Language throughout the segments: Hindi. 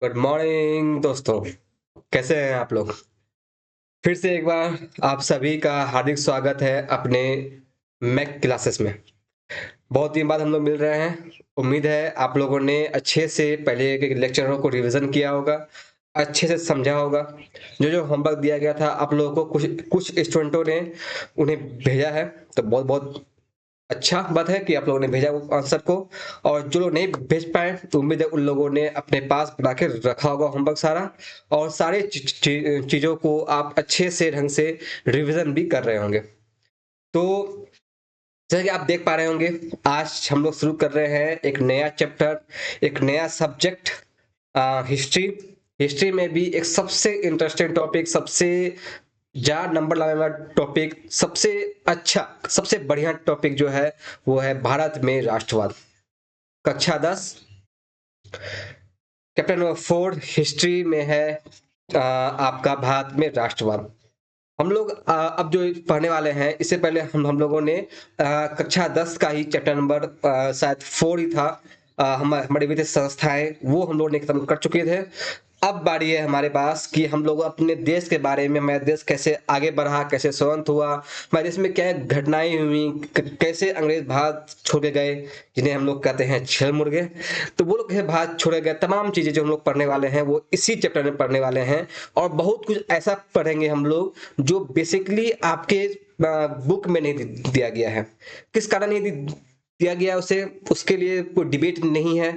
गुड मॉर्निंग दोस्तों। कैसे हैं आप लोग? फिर से एक बार आप सभी का हार्दिक स्वागत है अपने मैक क्लासेस में। बहुत दिन बाद हम लोग मिल रहे हैं। उम्मीद है आप लोगों ने अच्छे से पहले के लेक्चरों को रिवीजन किया होगा, अच्छे से समझा होगा। जो जो होमवर्क दिया गया था आप लोगों को कुछ कुछ स्टूडेंटों ने उन्हें भेजा है, तो बहुत बहुत अच्छा बात है कि आप लोगों ने भेजा वो आंसर को। और जो लोग नहीं भेज पाए तो उम्मीद है उन लोगों ने अपने पास बना के रखा होगा होमवर्क सारा, और सारे चीजों को आप अच्छे से ढंग से रिवीजन भी कर रहे होंगे। तो जैसे कि आप देख पा रहे होंगे, आज हम लोग शुरू कर रहे हैं एक नया चैप्टर, एक नया सब्जेक्ट, हिस्ट्री। हिस्ट्री में भी एक सबसे इंटरेस्टिंग टॉपिक, सबसे ज्यादा नंबर लाने वाला टॉपिक, सबसे अच्छा, सबसे बढ़िया टॉपिक जो है वो है भारत में राष्ट्रवाद। कक्षा 10 चैप्टर नंबर 4 हिस्ट्री में है आपका भारत में राष्ट्रवाद। हम लोग अब जो पढ़ने वाले हैं, इससे पहले हम लोगों ने कक्षा 10 का ही चैप्टर नंबर शायद 4 ही था, हमारे वित्तीय संस्थाएं, वो हम लोग ने खत्म कर चुके थे। अब बारी है हमारे पास कि हम लोग अपने देश के बारे में, हमारा देश कैसे आगे बढ़ा, कैसे स्वतंत्र हुआ, हमारे देश में क्या घटनाएं हुई, कैसे अंग्रेज भारत छोड़ के गए, जिन्हें हम लोग कहते हैं छल मुर्गे। तो वो लोग कैसे भारत छोड़े गए, तमाम चीजें जो हम लोग पढ़ने वाले हैं वो इसी चैप्टर में पढ़ने वाले हैं। और बहुत कुछ ऐसा पढ़ेंगे हम लोग जो बेसिकली आपके बुक में नहीं दिया गया है। किस कारण नहीं दिया गया उसे, उसके लिए कोई डिबेट नहीं है।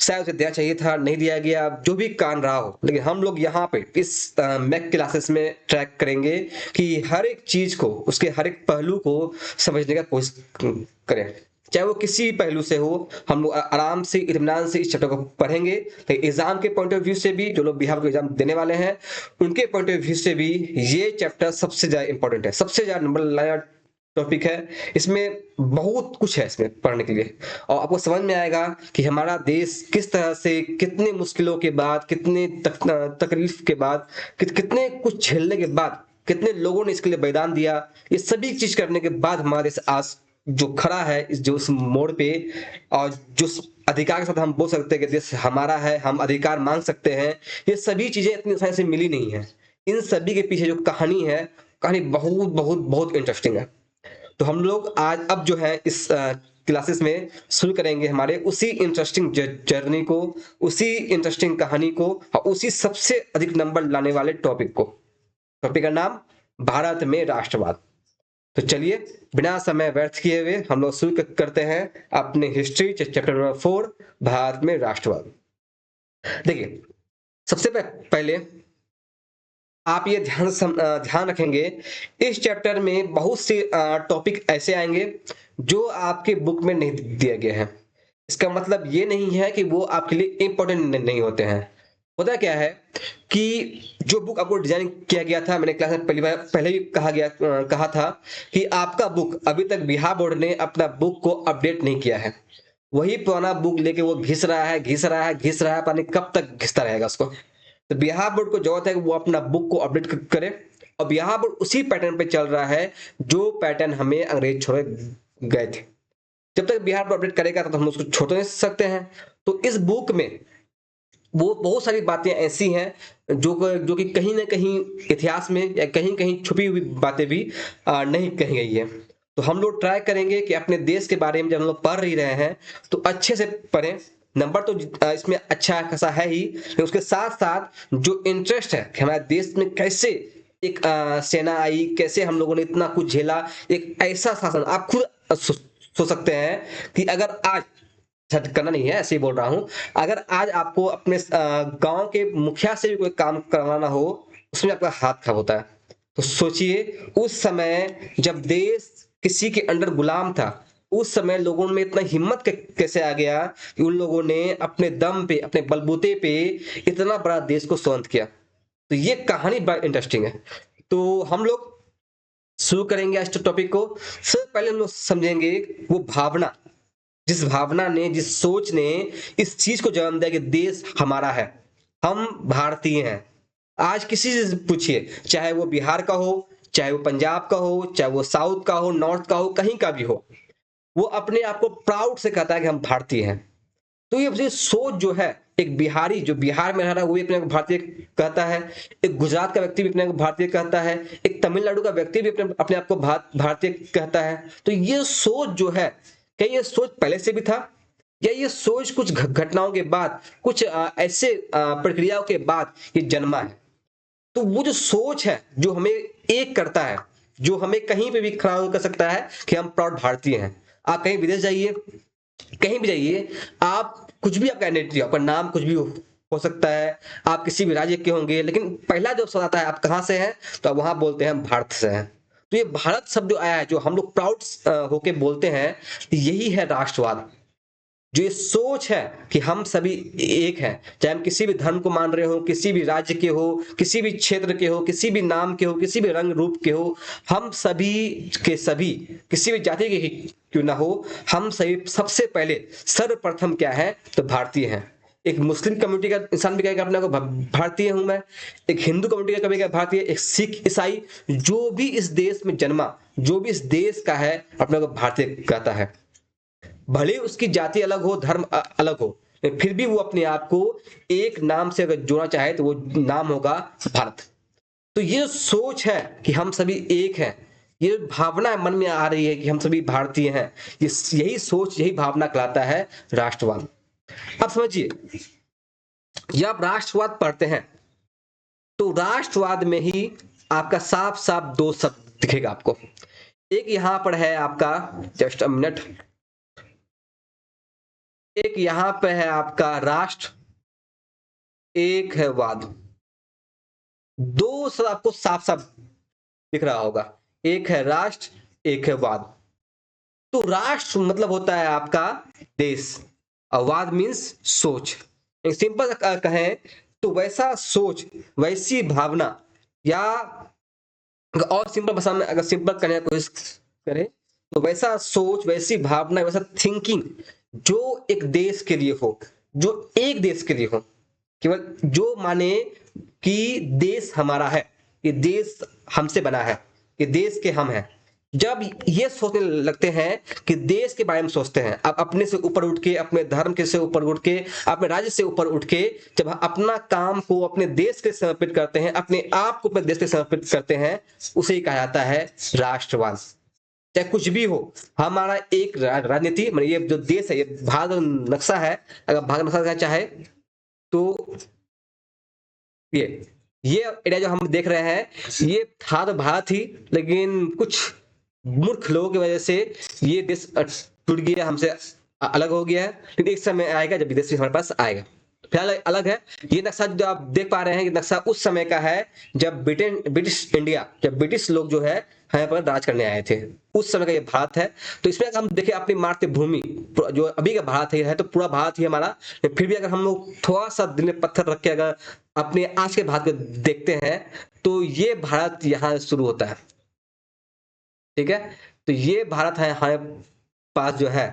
शायद उसे देना चाहिए था, नहीं दिया गया, जो भी कारण रहा हो, लेकिन हम लोग यहाँ पे इस मैक क्लासेस में ट्रैक करेंगे कि हर एक चीज को, उसके हर एक पहलू को समझने का कोशिश करें, चाहे वो किसी पहलू से हो। हम लोग आराम से, इत्मीनान से इस चैप्टर को पढ़ेंगे। तो एग्जाम के पॉइंट ऑफ व्यू से भी, जो लोग बिहार को एग्जाम देने वाले हैं उनके पॉइंट ऑफ व्यू से भी ये चैप्टर सबसे ज्यादा इंपॉर्टेंट है, सबसे ज्यादा नंबर लाया टॉपिक है। इसमें बहुत कुछ है इसमें पढ़ने के लिए, और आपको समझ में आएगा कि हमारा देश किस तरह से, कितने मुश्किलों के बाद, कितने तकलीफ के बाद, कितने कुछ झेलने के बाद, कितने लोगों ने इसके लिए बलिदान दिया। ये सभी चीज करने के बाद हमारा देश आज जो खड़ा है, इस जो उस मोड़ पे, और जो अधिकार के साथ हम बोल सकते हैं कि देश हमारा है, हम अधिकार मांग सकते हैं। ये सभी चीजें इतनी आसानी से मिली नहीं है। इन सभी के पीछे जो कहानी है, कहानी बहुत बहुत बहुत इंटरेस्टिंग है। तो हम लोग आज अब जो है इस क्लासेस में शुरू करेंगे हमारे उसी इंटरेस्टिंग जर्नी को, उसी इंटरेस्टिंग कहानी को, और उसी सबसे अधिक नंबर लाने वाले टॉपिक को। टॉपिक का नाम भारत में राष्ट्रवाद। तो चलिए, बिना समय व्यर्थ किए हुए हम लोग शुरू करते हैं अपने हिस्ट्री चैप्टर नंबर 4, भारत में राष्ट्रवाद। देखिए, सबसे पहले आप ये ध्यान रखेंगे, इस चैप्टर में बहुत से टॉपिक ऐसे आएंगे जो आपके बुक में नहीं दिया गया है। इसका मतलब ये नहीं है कि वो आपके लिए इंपॉर्टेंट नहीं होते हैं। होता क्या है कि जो बुक आपको डिजाइन किया गया था, मैंने क्लास में पहले भी कहा था कि आपका बुक, अभी तक बिहार बोर्ड ने अपना बुक को अपडेट नहीं किया है। वही पुराना बुक लेके वो घिस रहा है, घिस रहा है, घिस रहा है, पता नहीं कब तक घिसता रहेगा उसको। तो बिहार बोर्ड को जरूरत है कि वो अपना बुक को अपडेट करे। और बिहार बोर्ड उसी पैटर्न पे चल रहा है जो पैटर्न हमें अंग्रेज छोड़े गए थे। जब तक बिहार बोर्ड अपडेट करेगा तो हम उसको छोड़ नहीं सकते हैं। तो इस बुक में वो बहुत सारी बातें ऐसी हैं जो कि कहीं ना कहीं इतिहास में या कहीं कहीं छुपी हुई बातें भी नहीं कही गई है। तो हम लोग ट्राई करेंगे कि अपने देश के बारे में जब हम लोग पढ़ ही रहे हैं तो अच्छे से पढ़ें। नंबर तो इसमें अच्छा खासा है ही, लेकिन उसके साथ साथ जो इंटरेस्ट है कि हमारे देश में कैसे एक सेना आई, कैसे हम लोगों ने इतना कुछ झेला, एक ऐसा शासन। आप खुद सोच सकते हैं कि अगर आज, करना नहीं है, ऐसे ही बोल रहा हूं, अगर आज आपको अपने गांव के मुखिया से भी कोई काम करवाना हो, उसमें आपका हाथ खराब होता है। तो सोचिए, उस समय जब देश किसी के अंडर गुलाम था, उस समय लोगों में इतना हिम्मत कैसे आ गया कि उन लोगों ने अपने दम पे, अपने बलबूते पे इतना बड़ा देश को स्वतंत्र किया। तो ये कहानी बड़ा इंटरेस्टिंग है। तो हम लोग शुरू करेंगे इस टॉपिक को। सबसे पहले हम लोग समझेंगे वो भावना, जिस भावना ने, जिस सोच ने इस चीज को जन्म दिया कि देश हमारा है, हम भारतीय हैं। आज किसी से पूछिए, चाहे वो बिहार का हो, चाहे वो पंजाब का हो, चाहे वो साउथ का हो, नॉर्थ का हो, कहीं का भी हो, वो अपने आप को प्राउड से कहता है कि हम भारतीय हैं। तो ये सोच जो है, एक बिहारी जो बिहार में रह रहा है वो भी अपने को भारतीय कहता है, एक गुजरात का व्यक्ति भी अपने को भारतीय कहता है, एक तमिलनाडु का व्यक्ति भी अपने आप को भारतीय कहता है। तो ये सोच जो है, क्या ये सोच पहले से भी था, या ये सोच कुछ घटनाओं के बाद, कुछ ऐसे प्रक्रियाओं के बाद ये जन्मा है? तो वो जो सोच है जो हमें एक करता है, जो हमें कहीं पे भी खड़ा कर सकता है कि हम प्राउड भारतीय हैं। आप कहीं विदेश जाइए, कहीं भी जाइए, आप कुछ भी आपका आइडेंटिटी, आपका नाम कुछ भी हो सकता है, आप किसी भी राज्य के होंगे, लेकिन पहला जो शब्द आता है आप कहाँ से हैं, तो आप वहां बोलते हैं भारत से हैं। तो ये भारत शब्द जो आया है, जो हम लोग प्राउड होके बोलते हैं, यही है राष्ट्रवाद। जो ये सोच है कि हम सभी एक हैं, चाहे हम किसी भी धर्म को मान रहे हो, किसी भी राज्य के हो, किसी भी क्षेत्र के हो, किसी भी नाम के हो, किसी भी रंग रूप के हो, हम सभी के सभी, किसी भी जाति के क्यों ना हो, हम सभी सबसे पहले सर्वप्रथम क्या है, तो भारतीय हैं। एक मुस्लिम कम्युनिटी का इंसान भी कहेगा अपने को भारतीय हूं मैं, एक हिंदू कम्युनिटी का कहेगा भारतीय, एक सिख ईसाई जो भी इस देश में जन्मा, जो भी इस देश का है, अपने को भारतीय कहता है। भले उसकी जाति अलग हो, धर्म अलग हो, लेकिन फिर भी वो अपने आप को एक नाम से अगर जोड़ना चाहे तो वो नाम होगा भारत। तो ये सोच है कि हम सभी एक हैं, ये भावना मन में आ रही है कि हम सभी भारतीय हैं, यही सोच, यही भावना कहलाता है राष्ट्रवाद। अब समझिए, जब आप राष्ट्रवाद पढ़ते हैं तो राष्ट्रवाद में ही आपका साफ साफ दो शब्द दिखेगा आपको। एक यहां पर है आपका, जस्ट अ मिनट, एक यहां पे है आपका राष्ट्र, एक है वाद। दो शब्द आपको साफ साफ दिख रहा होगा, एक है राष्ट्र, एक है वाद। तो राष्ट्र मतलब होता है आपका देश, और वाद मीन्स सोच। एक सिंपल कहें तो वैसा सोच, वैसी भावना, या और सिंपल भाषा में अगर सिंपल करने की कोशिश करें तो वैसा सोच, वैसी भावना, वैसा थिंकिंग जो एक देश के लिए हो, जो एक देश के लिए हो, केवल जो माने कि देश हमारा है, ये देश हमसे बना है, ये देश के हम हैं। जब ये सोचने लगते हैं कि देश के बारे में सोचते हैं, आप अपने से ऊपर उठ के, अपने धर्म के से ऊपर उठ के, अपने राज्य से ऊपर उठ के, जब अपना काम को अपने देश के समर्पित करते हैं, अपने आप को अपने देश के समर्पित करते हैं, उसे ही कहा जाता है राष्ट्रवाद। चाहे कुछ भी हो, हमारा एक राजनीति, मतलब ये जो देश है, ये भारत नक्शा है, अगर भारत नक्शा चाहे तो ये एरिया जो हम देख रहे हैं, ये था तो भारत ही, लेकिन कुछ मूर्ख लोगों की वजह से ये देश टूट गया, हमसे अलग हो गया है। लेकिन एक समय आएगा जब विदेशी हमारे पास आएगा। फिलहाल अलग है। ये नक्शा जो आप देख पा रहे हैं, ये नक्शा उस समय का है जब ब्रिटिश इंडिया, जब ब्रिटिश लोग जो है यहाँ पर राज करने आए थे, उस समय का ये भारत है। तो इसमें अगर हम देखें अपनी मातृभूमि जो अभी का भारत है तो पूरा भारत ही हमारा। फिर भी अगर हम लोग थोड़ा सा दिल में पत्थर रख के अगर अपने आज के भारत को देखते हैं तो ये भारत यहाँ शुरू होता है। ठीक है, तो ये भारत है हमारे पास जो है,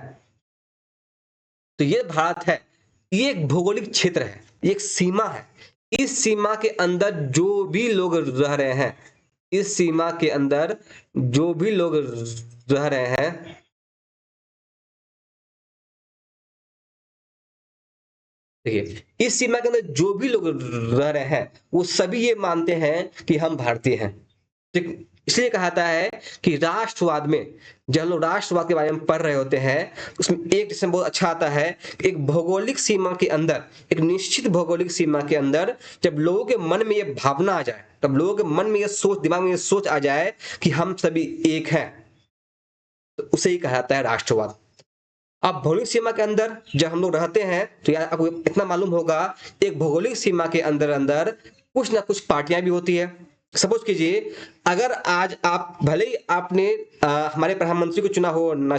तो ये भारत है, ये एक भौगोलिक क्षेत्र है, एक सीमा है। इस सीमा के अंदर जो भी लोग रह रहे हैं, इस सीमा के अंदर जो भी लोग रह रहे हैं, देखिए इस सीमा के अंदर जो भी लोग रह रहे हैं वो सभी ये मानते हैं कि हम भारतीय हैं। ठीक, इसलिए कहा जाता है कि राष्ट्रवाद में, जब हम लोग राष्ट्रवाद के बारे में पढ़ रहे होते हैं, उसमें एक डिसीजन बहुत अच्छा आता है कि एक भौगोलिक सीमा के अंदर, एक निश्चित भौगोलिक सीमा के अंदर जब लोगों के मन में ये भावना आ जाए, तब लोगों के मन में ये सोच, दिमाग में ये सोच आ जाए कि हम सभी एक हैं, तो उसे ही कहा जाता है राष्ट्रवाद। अब भौगोलिक सीमा के अंदर जब हम लोग रहते हैं तो यार आपको इतना मालूम होगा, एक भौगोलिक सीमा के अंदर अंदर कुछ ना कुछ पार्टियां भी होती है। सपोज कीजिए, अगर आज आप, भले ही आपने हमारे प्रधानमंत्री को चुना हो ना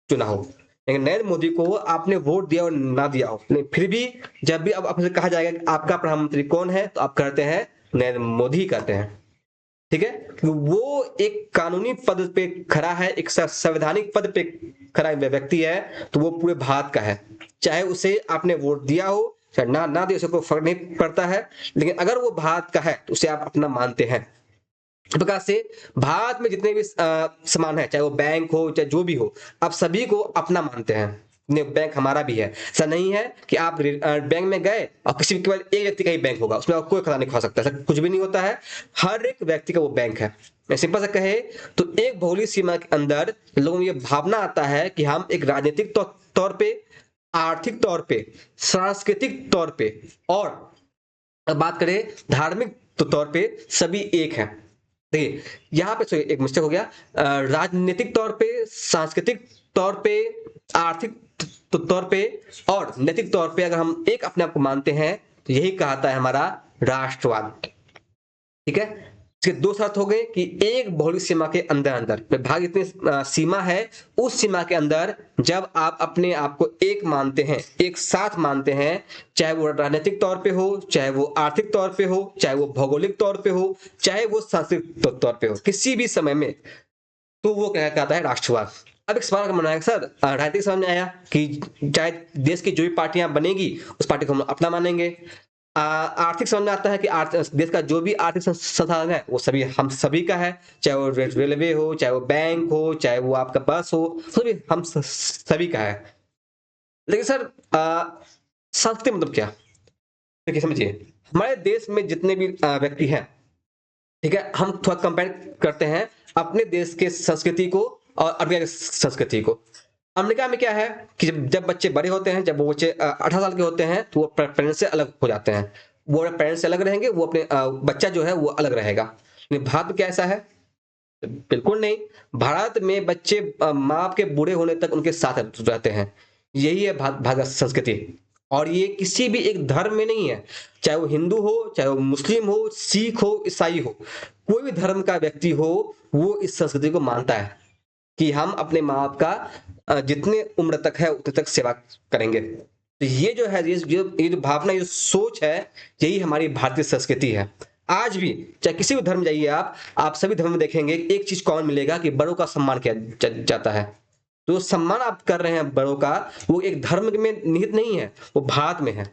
चुना हो, लेकिन नरेंद्र मोदी को आपने वोट दिया और ना दिया हो, लेकिन फिर भी जब भी अब आपसे कहा जाएगा कि आपका प्रधानमंत्री कौन है, तो आप कहते हैं नरेंद्र मोदी कहते हैं। ठीक है, वो एक कानूनी पद पे खड़ा है, एक संवैधानिक पद पे खड़ा व्यक्ति है, तो वो पूरे भारत का है। चाहे उसे आपने वोट दिया हो चाहे ना दिया, उसे कोई फर्क नहीं पड़ता है, लेकिन अगर वो भारत का है तो उसे आप अपना मानते हैं। इस प्रकार से भारत में जितने भी सामान है, चाहे वो बैंक हो चाहे जो भी हो, आप सभी को अपना मानते हैं। बैंक हमारा भी है। ऐसा नहीं है कि आप बैंक में गए और किसी भी केवल एक व्यक्ति का ही बैंक होगा, उसमें आपको कोई खाता नहीं खुला सकता, ऐसा कुछ भी नहीं होता है। हर एक व्यक्ति का वो बैंक है। मैं सिंपल सा कहे तो एक भौगोलिक सीमा के अंदर लोगों में ये भावना आता है कि हम एक राजनीतिक तौर पे, आर्थिक तौर पे, सांस्कृतिक तौर पे और अब बात करें धार्मिक तौर पे सभी एक है। देखिए यहाँ पे एक मिस्टेक हो गया, राजनीतिक तौर पे, सांस्कृतिक तौर पे, आर्थिक तौर पे और नैतिक तौर पे अगर हम एक अपने आप को मानते हैं तो यही कहता है हमारा राष्ट्रवाद। ठीक है, इसके दो शर्त हो गए कि एक भौगोलिक सीमा के अंदर अंदर भाग इतनी सीमा है, उस सीमा के अंदर जब आप अपने आप को एक मानते हैं, एक साथ मानते हैं, चाहे वो राजनीतिक तौर पे हो, चाहे वो आर्थिक तौर पे हो, चाहे वो भौगोलिक तौर पे हो, चाहे वो सांस्कृतिक तौर पे हो, किसी भी समय में, तो वो क्या कहता है राष्ट्रवाद। अब एक सवाल का मन आया सर, राजनीतिक समझ में आया कि चाहे देश की जो भी पार्टियां बनेगी उस पार्टी को हम अपना मानेंगे। आर्थिक समझ में आता है कि देश का जो भी आर्थिक संसाधन है वो सभी हम सभी का है, चाहे वो रेलवे हो, चाहे वो बैंक हो, चाहे वो आपका बस हो, सभी हम सभी का है। लेकिन सर संस्कृति मतलब क्या? देखिए समझिए, हमारे देश में जितने भी व्यक्ति हैं, ठीक है, हम थोड़ा कंपेयर करते हैं अपने देश के संस्कृति को और अमेरिका की संस्कृति को। अमेरिका में क्या है कि जब बच्चे बड़े होते हैं, जब वो बच्चे 18 साल के होते हैं तो वो पेरेंट्स से अलग हो जाते हैं, वो अपने पेरेंट्स से अलग रहेंगे, वो अपने बच्चा जो है वो अलग रहेगा। लेकिन भारत में क्या ऐसा है? बिल्कुल नहीं। भारत में बच्चे माँ बाप के बूढ़े होने तक उनके साथ रहते हैं। यही है भारत संस्कृति। और ये किसी भी एक धर्म में नहीं है, चाहे वो हिंदू हो, चाहे वो मुस्लिम हो, सिख हो, ईसाई हो, कोई भी धर्म का व्यक्ति हो, वो इस संस्कृति को मानता है कि हम अपने माँ बाप का जितने उम्र तक है उतने तक सेवा करेंगे। तो ये जो है, ये जो भावना, ये सोच है, यही हमारी भारतीय संस्कृति है। आज भी चाहे किसी भी धर्म जाइए आप सभी धर्म में देखेंगे एक चीज कॉमन मिलेगा कि बड़ों का सम्मान किया जाता है। तो सम्मान आप कर रहे हैं बड़ों का, वो एक धर्म में निहित नहीं है, वो भारत में है।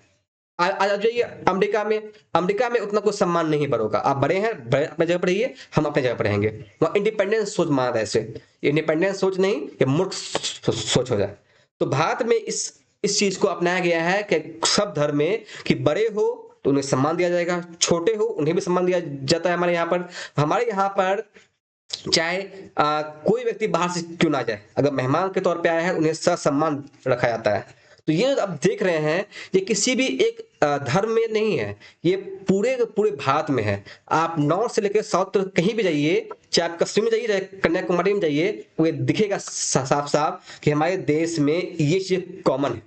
आज जाइए अमेरिका में, अमेरिका में उतना कोई सम्मान नहीं बड़ों का। आप बड़े हैं, अपने जगह पर रहिए, हम अपने जगह पर रहेंगे। वहाँ इंडिपेंडेंस सोच माना था ऐसे, इंडिपेंडेंस सोच नहीं, ये मूर्ख सोच हो जाए। तो भारत में इस चीज को अपनाया गया है कि सब धर्म में कि बड़े हो तो उन्हें सम्मान दिया जाएगा, छोटे हो उन्हें भी सम्मान दिया जाता है। हमारे यहाँ पर चाहे कोई व्यक्ति बाहर से क्यों ना जाए, अगर मेहमान के तौर पे आया है उन्हें सम्मान रखा जाता है। तो ये अब देख रहे हैं, ये किसी भी एक धर्म में नहीं है, ये पूरे पूरे भारत में है। आप नॉर्थ से लेकर साउथ तक कहीं भी जाइए, चाहे आप कश्मीर में जाइए, चाहे कन्याकुमारी में जाइए, वो दिखेगा साफ साफ कि हमारे देश में ये चीज कॉमन है।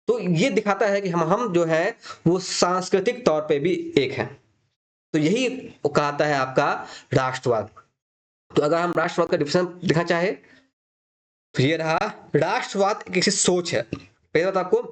तो ये दिखाता है कि हम जो है वो सांस्कृतिक तौर पे भी एक है। तो यही वो कहता है आपका राष्ट्रवाद। तो अगर हम राष्ट्रवाद का डिफिनेशन देखना चाहे तो ये रहा, राष्ट्रवाद एक ऐसी सोच है। पहले बात आपको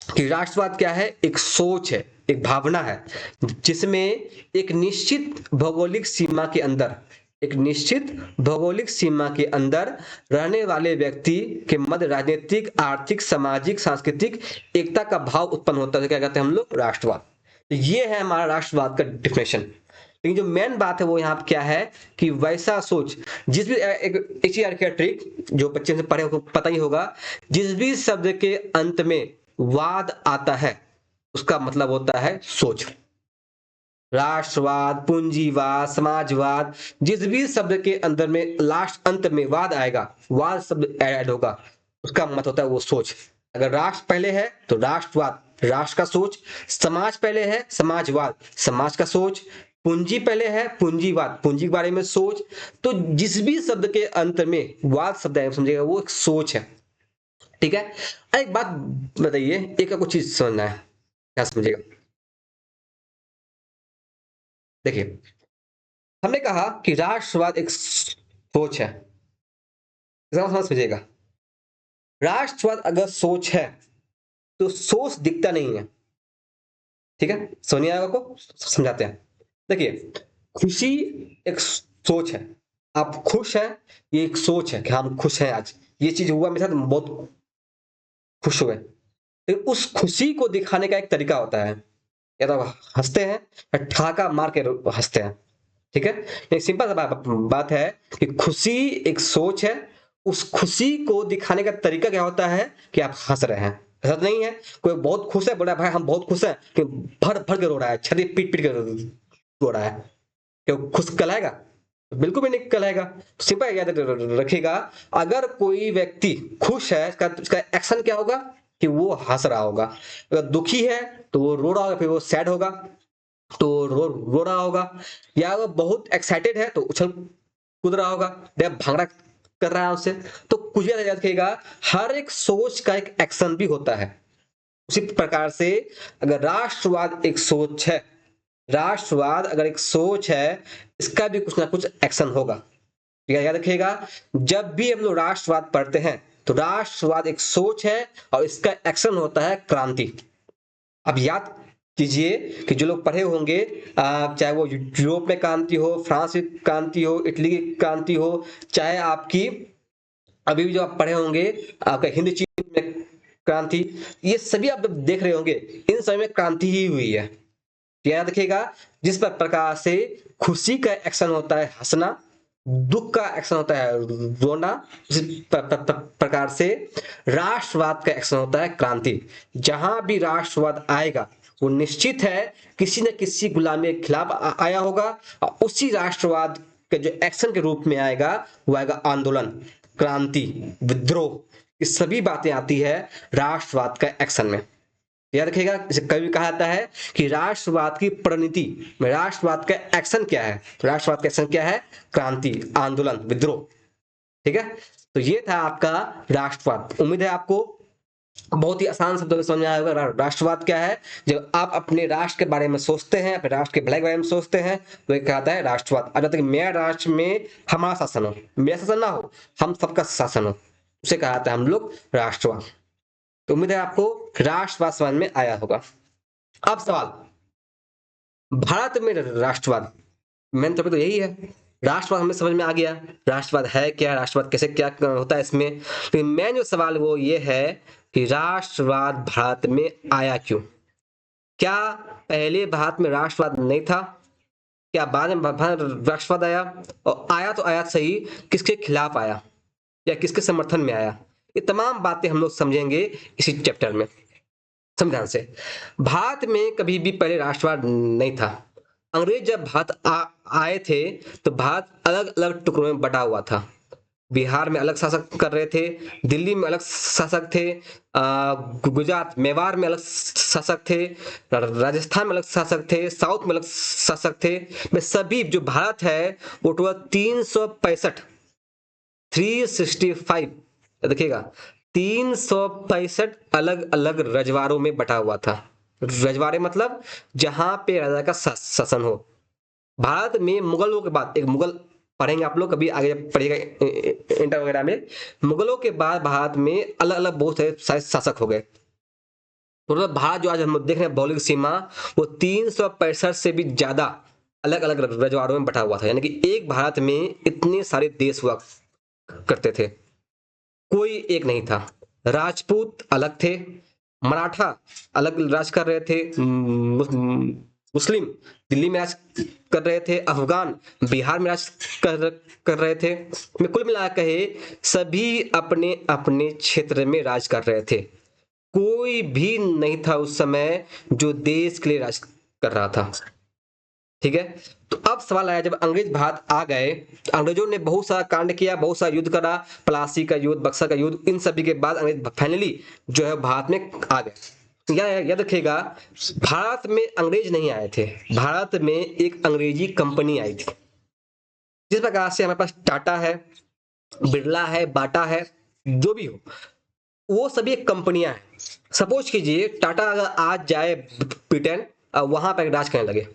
कि राष्ट्रवाद क्या है, एक सोच है, एक भावना है, जिसमें एक निश्चित भौगोलिक सीमा के अंदर, एक निश्चित भौगोलिक सीमा के अंदर रहने वाले व्यक्ति के मध्य राजनीतिक, आर्थिक, सामाजिक, सांस्कृतिक एकता का भाव उत्पन्न होता है। क्या कहते हैं हम लोग? राष्ट्रवाद। तो ये है हमारा राष्ट्रवाद का डिफिनेशन। लेकिन जो मेन बात है वो यहाँ पे क्या है कि वैसा सोच, जिस भी एक चीज रखिए ट्रिक, जो बच्चे से पढ़े हो पता ही होगा, जिस भी शब्द के अंत में वाद आता है उसका मतलब होता है सोच। राष्ट्रवाद, पूंजीवाद, समाजवाद, जिस भी शब्द के अंदर में लास्ट अंत में वाद आएगा, वाद शब्द ऐड होगा, उसका मतलब होता है वो सोच। अगर राष्ट्र पहले है तो राष्ट्रवाद, राष्ट्र का सोच, समाज पहले है, समाजवाद, समाज का सोच, पूंजी पहले है, पूंजीवाद, पूंजी के बारे में सोच। तो जिस भी शब्द के अंत में वाद शब्द है, समझिएगा वो एक सोच है। ठीक है, एक बात बताइए, एक कुछ चीज समझना है, क्या समझिएगा। देखिए, हमने कहा कि राष्ट्रवाद एक सोच है, समझिएगा। राष्ट्रवाद अगर सोच है तो सोच दिखता नहीं है। ठीक है, सोनिया को समझाते हैं। देखिए, खुशी एक सोच है, आप खुश हैं, ये एक सोच है कि हम खुश हैं, आज ये चीज हुआ मेरे साथ, बहुत खुश हुए। लेकिन उस खुशी को दिखाने का एक तरीका होता है, या तो हंसते हैं या ठहाका मार के हंसते हैं। ठीक है, एक सिंपल सा बात है कि खुशी एक सोच है, उस खुशी को दिखाने का तरीका क्या होता है कि आप हंस रहे हैं। ऐसा तो नहीं है कोई बहुत खुश है, बोला भाई हम बहुत खुश हैं, कि भर भर के रो रहा है, छाती पीट पीट के रो रहा है, क्या वो खुश कहलाएगा? बिल्कुल भी नहीं कहलाएगा। सिंपल याद रखिएगा, अगर कोई व्यक्ति खुश है, इसका एक्शन क्या होगा कि वो हंस रहा होगा। अगर दुखी है तो वो रो रहा होगा, फिर वो सैड होगा तो रो रहा होगा। या वो बहुत एक्साइटेड है तो उछल कूद रहा होगा, या भांगड़ा कर रहा है उससे। तो कुछ भी याद रखिएगा, हर एक सोच का एक एक्शन भी होता है। उसी प्रकार से अगर राष्ट्रवाद एक सोच है, राष्ट्रवाद अगर एक सोच है, इसका भी कुछ ना कुछ एक्शन होगा। याद रखिएगा, जब भी हम लोग राष्ट्रवाद पढ़ते हैं तो राष्ट्रवाद एक सोच है और इसका एक्शन होता है क्रांति। अब याद कीजिए कि जो लोग पढ़े होंगे, चाहे वो यूरोप में क्रांति हो, फ्रांस की क्रांति हो, इटली की क्रांति हो, चाहे आपकी अभी भी जो आप पढ़े होंगे आपका हिंद चीन में क्रांति, ये सभी आप जब देख रहे होंगे, इन समय में क्रांति ही हुई है। याद रखिएगा, जिस प्रकार से खुशी का एक्शन होता है हंसना, दुख का एक्शन होता है रोना, इसी प्रकार से राष्ट्रवाद का एक्शन होता है क्रांति। जहां भी राष्ट्रवाद आएगा वो निश्चित है किसी न किसी गुलामी के खिलाफ आया होगा, और उसी राष्ट्रवाद के जो एक्शन के रूप में आएगा वो आएगा आंदोलन, क्रांति, विद्रोह। ये सभी बातें आती है राष्ट्रवाद का एक्शन में। याद रखिएगा, इसे कभी कहा जाता है कि राष्ट्रवाद की परिणति में राष्ट्रवाद का एक्शन क्या है, तो राष्ट्रवाद का एक्शन क्या है? क्रांति, आंदोलन, विद्रोह। ठीक है, तो ये था आपका राष्ट्रवाद। उम्मीद है आपको बहुत ही आसान शब्दों में समझ में आया होगा राष्ट्रवाद क्या है। जब आप अपने राष्ट्र के बारे में सोचते हैं, अपने राष्ट्र के भलाई के बारे में सोचते हैं, तो ये कहता है राष्ट्रवाद। अब जब तक मेरा राष्ट्र में हमारा शासन हो, मेरा शासन ना हो, हम सबका शासन हो, उसे कहा जाता है हम लोग राष्ट्रवाद। तो उम्मीद है आपको राष्ट्रवाद समझ में आया होगा। अब सवाल, भारत में राष्ट्रवाद, मेन टॉपिक तो यही है। राष्ट्रवाद हमें समझ में आ गया, राष्ट्रवाद है क्या, राष्ट्रवाद कैसे क्या होता है इसमें। लेकिन मेन जो सवाल वो ये है कि राष्ट्रवाद भारत में आया क्यों? क्या पहले भारत में राष्ट्रवाद नहीं था? क्या बाद में भारत राष्ट्रवाद आया? और आया तो आया सही, किसके खिलाफ आया या किसके समर्थन में आया? ये तमाम बातें हम लोग समझेंगे इसी चैप्टर में। संविधान से, भारत में कभी भी पहले राष्ट्रवाद नहीं था। अंग्रेज जब भारत आए थे तो भारत अलग अलग टुकड़ों में बटा हुआ था। बिहार में अलग शासक कर रहे थे, दिल्ली में अलग शासक थे, गुजरात मेवाड़ में अलग शासक थे, राजस्थान में अलग शासक थे, साउथ में अलग शासक थे। में सभी जो भारत है वो टोटल 365 देखिएगा, 365 अलग अलग रजवाड़ों में बटा हुआ था। रजवाड़े मतलब जहां पे राजा का शासन हो। भारत में मुगलों के बाद, एक मुगल पढ़ेंगे आप लोग कभी आगे पढ़िएगा इंटर वगैरह में, मुगलों के बाद भारत में अलग अलग बहुत सारे शासक हो गए। तो मतलब भारत जो आज हम देख रहे हैं भौगोलिक सीमा, वो 365 से भी ज्यादा अलग अलग रजवाड़ों में बटा हुआ था। यानी कि एक भारत में इतने सारे देश हुआ करते थे, कोई एक नहीं था। राजपूत अलग थे, मराठा अलग राज कर रहे थे, मुस्लिम दिल्ली में राज कर रहे थे, अफगान बिहार में राज कर रहे थे। मैं कुल मिला कहे सभी अपने अपने क्षेत्र में राज कर रहे थे। कोई भी नहीं था उस समय जो देश के लिए राज कर रहा था। ठीक है, तो अब सवाल आया, जब अंग्रेज भारत आ गए, अंग्रेजों ने बहुत सारा कांड किया, बहुत सारा युद्ध करा, प्लासी का युद्ध, बक्सर का युद्ध, इन सभी के बाद अंग्रेज फाइनली जो है भारत में आ गए। याद रखिएगा, भारत में अंग्रेज नहीं आए थे, भारत में एक अंग्रेजी कंपनी आई थी। जिस प्रकार से हमारे पास टाटा है, बिरला है, बाटा है, जो भी हो, वो सभी एक कंपनियां हैं। सपोज कीजिए टाटा अगर आज जाए ब्रिटेन, वहां पर राज करने लगे,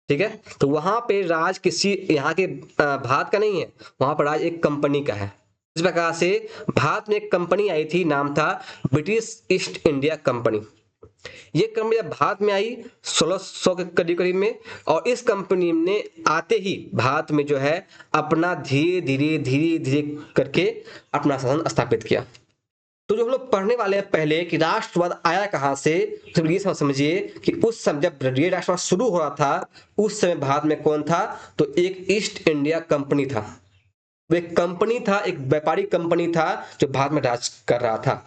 ठीक है, तो वहां पे राज किसी यहाँ के भारत का नहीं है, वहां पर राज एक कंपनी का है। इस प्रकार से भारत में एक कंपनी आई थी, नाम था ब्रिटिश ईस्ट इंडिया कंपनी। ये कंपनी जब भारत में आई 1600 के करीब करीब में, और इस कंपनी ने आते ही भारत में जो है अपना धीरे धीरे करके अपना शासन स्थापित किया। तो जो हम लोग पढ़ने वाले हैं पहले कि राष्ट्रवाद आया कहां से, तो ये समझिए कि उस समय जब ये राष्ट्रवाद शुरू हो रहा था, उस समय भारत में कौन था, तो एक ईस्ट इंडिया कंपनी था। वो एक कंपनी था, एक व्यापारिक कंपनी था जो भारत में राज कर रहा था।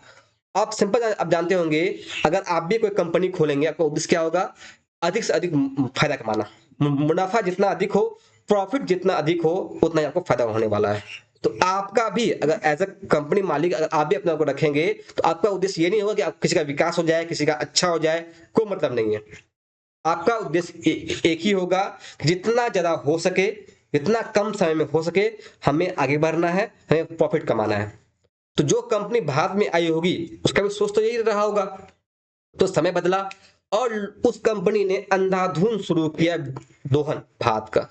आप सिंपल आप जानते होंगे, अगर आप भी कोई कंपनी खोलेंगे, आपका उद्देश्य क्या होगा? अधिक से अधिक फायदा कमाना। मुनाफा जितना अधिक हो, प्रॉफिट जितना अधिक हो, उतना ही आपको फायदा होने वाला है। तो आपका भी अगर एज अ कंपनी मालिक अगर आप भी अपने आप को रखेंगे, तो आपका उद्देश्य ये नहीं होगा कि आप किसी का विकास हो जाए, किसी का अच्छा हो जाए, कोई मतलब नहीं है। आपका उद्देश्य एक ही होगा कि जितना ज्यादा हो सके, जितना कम समय में हो सके, हमें आगे बढ़ना है, हमें प्रॉफिट कमाना है। तो जो कंपनी भारत में आई होगी, उसका भी सोच तो यही रहा होगा। तो समय बदला और उस कंपनी ने अंधाधुंध शुरू किया दोहन भारत का।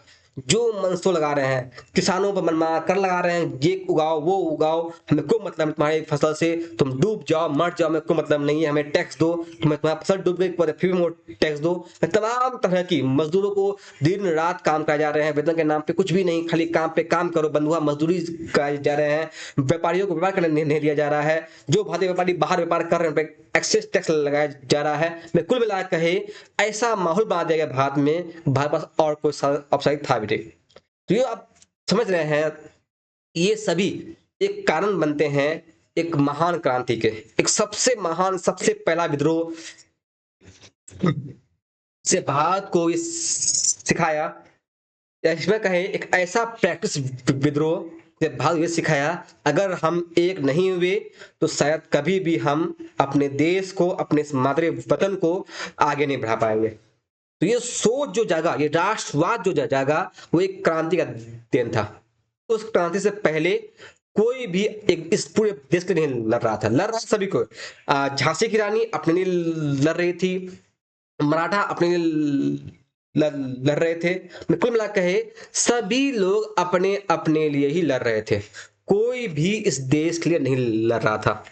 जो मनसो लगा रहे हैं, किसानों पर मनमाना कर लगा रहे हैं, ये उगाओ वो उगाओ, हमें कोई मतलब नहीं तुम्हारी फसल से, तुम डूब जाओ मर जाओ, हमें कोई मतलब नहीं है, हमें टैक्स दो, तुम्हें तुम्हारा फसल डूब गई फिर भी टैक्स दो। तमाम तरह की मजदूरों को दिन रात काम कराए जा रहे हैं, वेतन के नाम पे कुछ भी नहीं, खाली काम पे काम करो, बंधुआ मजदूरी कराए जा रहे हैं। व्यापारियों को व्यापार करने नहीं दिया जा रहा है। जो भारतीय व्यापारी बाहर व्यापार कर रहे हैं, एक्सेस टैक्स लगाया जा रहा है। मैं कुल मिला कहे ऐसा माहौल बना दिया गया भारत में, भारत पास और कोई ऑप्शन था भी नहीं। तो ये आप समझ रहे हैं, ये सभी एक कारण बनते हैं एक महान क्रांति के। एक सबसे महान, सबसे पहला विद्रोह से भारत को सिखाया, या इसमें कहे एक ऐसा प्रैक्टिस विद्रोह से भारत ये सिखाया, अगर हम एक नहीं हुए तो शायद कभी भी हम अपने देश को, अपने मातृ वतन को आगे नहीं बढ़ा पाएंगे। तो ये सोच जो जागा, ये राष्ट्रवाद जो जागा, वो एक क्रांति का देन था। उस क्रांति से पहले कोई भी एक इस पूरे देश के लिए नहीं लड़ रहा था, लड़ रहा सभी को। झांसी की रानी अपने लिए लड़ रही थी, मराठा अपने लिए लड़ रहे थे। मैं कुल मिला कहे सभी लोग अपने अपने लिए ही लड़ रहे थे, कोई भी इस देश के लिए नहीं लड़ रहा था।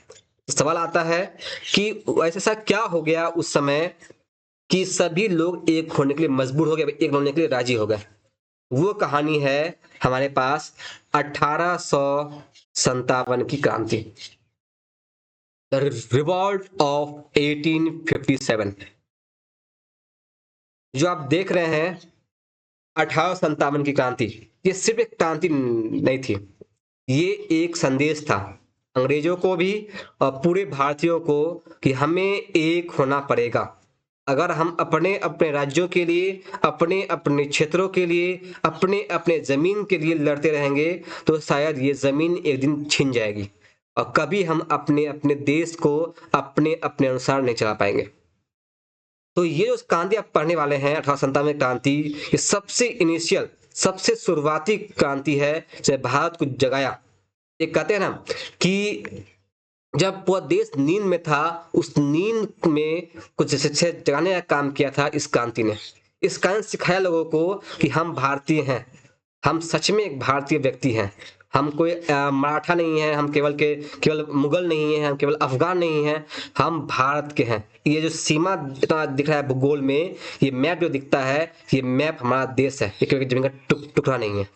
सवाल आता है कि ऐसा क्या हो गया उस समय कि सभी लोग एक होने के लिए मजबूर हो गए, एक होने के लिए राजी हो गए। वो कहानी है हमारे पास 1857 की क्रांति, द रिवॉल्ट ऑफ 1857। जो आप देख रहे हैं 1857 की क्रांति, ये सिर्फ एक क्रांति नहीं थी, ये एक संदेश था अंग्रेजों को भी और पूरे भारतीयों को कि हमें एक होना पड़ेगा। अगर हम अपने अपने राज्यों के लिए, अपने अपने क्षेत्रों के लिए, अपने अपने जमीन के लिए लड़ते रहेंगे, तो शायद ये जमीन एक दिन छिन जाएगी और कभी हम अपने अपने देश को अपने अपने अनुसार नहीं चला पाएंगे। तो ये जो क्रांति आप पढ़ने वाले हैं 1857 क्रांति, ये सबसे इनिशियल, सबसे शुरुआती क्रांति है जो भारत को जगाया। एक कहते हैं ना कि जब पूरा देश नींद में था, उस नींद में कुछ जैसे जगाने का काम किया था इस क्रांति ने। इस कारण सिखाया लोगों को कि हम भारतीय हैं, हम सच में एक भारतीय व्यक्ति हैं, हम कोई मराठा नहीं है, हम केवल मुगल नहीं है, हम केवल अफगान नहीं है, हम भारत के हैं। ये जो सीमा इतना दिख रहा है भूगोल में, ये मैप जो दिखता है, ये मैप हमारा देश है, ये कोई जमीन का टुकड़ा नहीं है।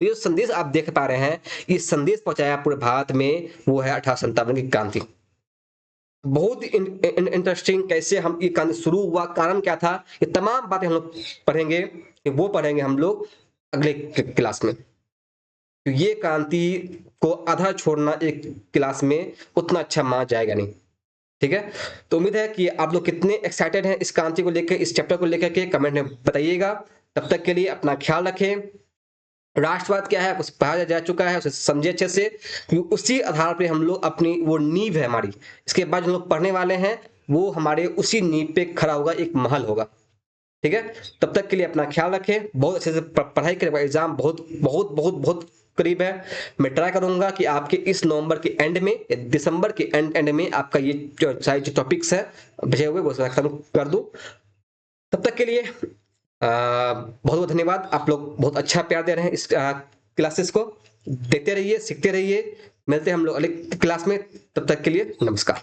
ये संदेश आप देख पा रहे हैं, ये संदेश पहुंचाया पूरे भारत में, वो है 1857 की क्रांति। बहुत इंटरेस्टिंग कैसे हम ये क्रांति शुरू हुआ, कारण क्या था, ये तमाम बातें हम लोग पढ़ेंगे, वो पढ़ेंगे हम लोग अगले क्लास में। तो ये क्रांति को आधा छोड़ना एक क्लास में उतना अच्छा माना जाएगा नहीं। ठीक है, तो उम्मीद है कि आप लोग कितने एक्साइटेड हैं इस क्रांति को लेकर, इस चैप्टर को लेकर के कमेंट में बताइएगा। तब तक के लिए अपना ख्याल रखें। राष्ट्रवाद क्या है उसे पढ़ा जा चुका है, उसे समझे अच्छे से, क्योंकि उसी आधार पे हम लोग अपनी वो नींव है हमारी, इसके बाद जो लोग पढ़ने वाले हैं वो हमारे उसी नींव पे खड़ा होगा, एक महल होगा। ठीक है, तब तक के लिए अपना ख्याल रखें, बहुत अच्छे से पढ़ाई करें। एग्जाम बहुत बहुत बहुत बहुत करीब है। मैं ट्राई करूंगा कि आपके इस नवंबर के एंड में, दिसंबर के एंड में आपका ये जो सारे जो टॉपिक्स है बचे हुए वो खत्म कर दूं। तब तक के लिए बहुत बहुत धन्यवाद। आप लोग बहुत अच्छा प्यार दे रहे हैं इस क्लासेस को, देते रहिए, सीखते रहिए। मिलते हैं हम लोग अगले क्लास में, तब तक के लिए नमस्कार।